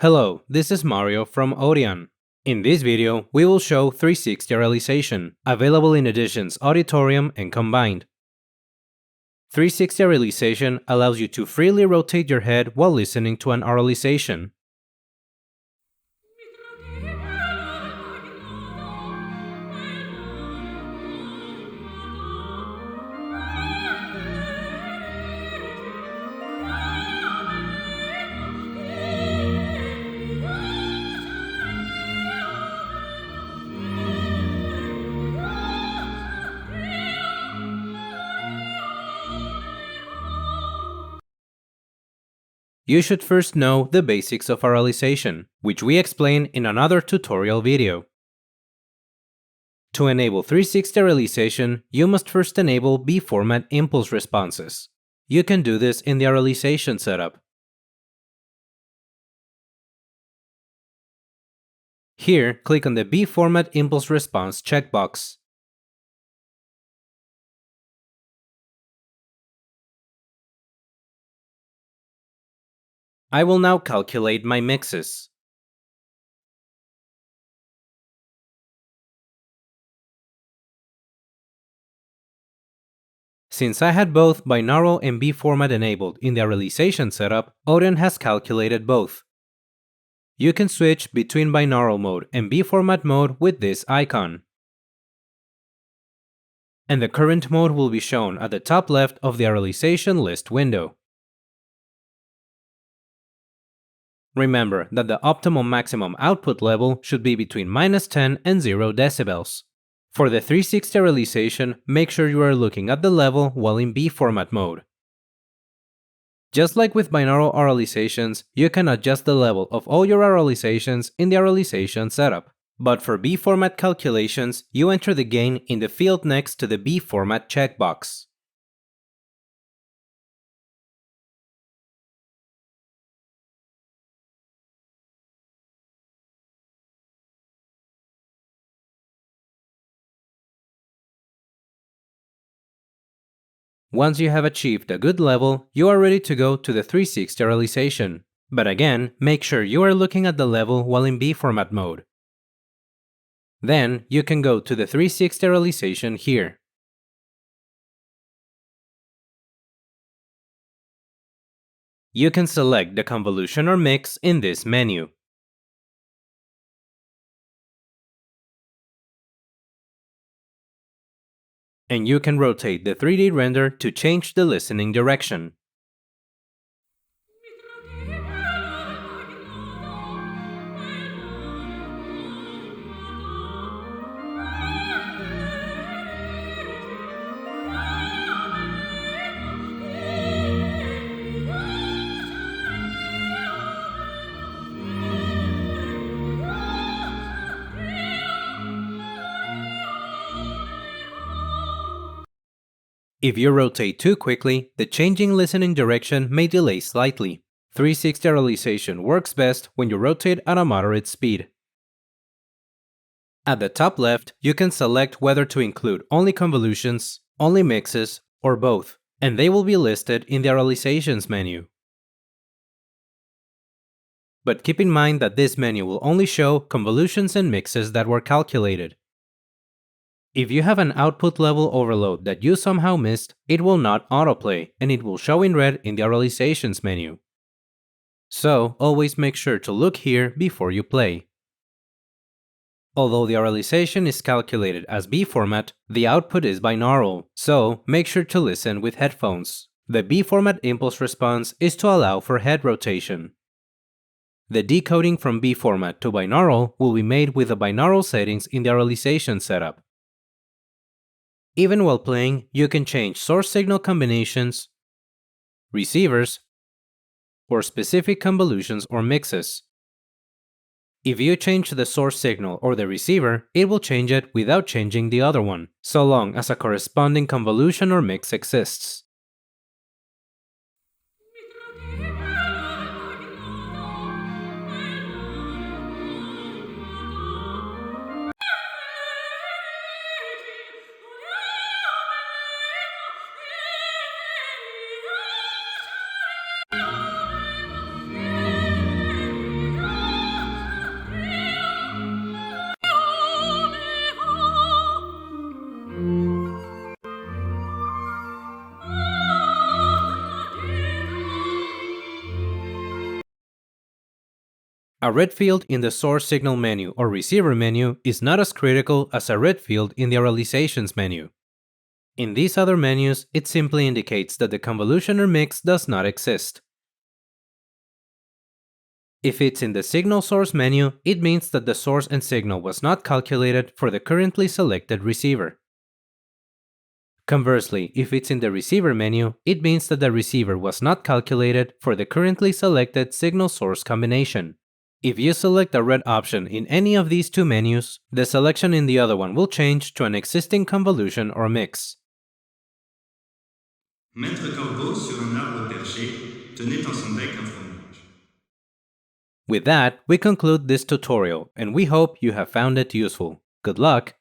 Hello, this is Mario from Audion. In this video, we will show 360 realization, available in editions Auditorium and Combined. 360 realization allows you to freely rotate your head while listening to an auralization. You should first know the basics of auralization, which we explain in another tutorial video. To enable 360 realization, you must first enable B-format impulse responses. You can do this in the auralization setup. Here, click on the B-format impulse response checkbox. I will now calculate my mixes. Since I had both binaural and B-format enabled in the auralization setup, Audion has calculated both. You can switch between binaural mode and B-format mode with this icon. And the current mode will be shown at the top left of the auralization list window. Remember that the optimal maximum output level should be between -10 and 0 decibels. For the 360 realization, make sure you are looking at the level while in B-format mode. Just like with binaural auralizations, you can adjust the level of all your auralizations in the auralization setup. But for B-format calculations, you enter the gain in the field next to the B-format checkbox. Once you have achieved a good level, you are ready to go to the 360 realization. But again, make sure you are looking at the level while in B-format mode. Then, you can go to the 360 realization here. You can select the convolution or mix in this menu. And you can rotate the 3D render to change the listening direction. If you rotate too quickly, the changing listening direction may delay slightly. 360 realization works best when you rotate at a moderate speed. At the top left, you can select whether to include only convolutions, only mixes, or both, and they will be listed in the auralizations menu. But keep in mind that this menu will only show convolutions and mixes that were calculated. If you have an output level overload that you somehow missed, it will not autoplay, and it will show in red in the auralizations menu. So, always make sure to look here before you play. Although the auralization is calculated as B-format, the output is binaural, so make sure to listen with headphones. The B-format impulse response is to allow for head rotation. The decoding from B-format to binaural will be made with the binaural settings in the auralization setup. Even while playing, you can change source signal combinations, receivers, or specific convolutions or mixes. If you change the source signal or the receiver, it will change it without changing the other one, so long as a corresponding convolution or mix exists. A red field in the source signal menu or receiver menu is not as critical as a red field in the realizations menu. In these other menus, it simply indicates that the convolution or mix does not exist. If it's in the signal source menu, it means that the source and signal was not calculated for the currently selected receiver. Conversely, if it's in the receiver menu, it means that the receiver was not calculated for the currently selected signal source combination. If you select a red option in any of these two menus, the selection in the other one will change to an existing convolution or mix. Maître Corbeau, sur un arbre perché, tenait en son bec un fromage. With that, we conclude this tutorial, and we hope you have found it useful. Good luck!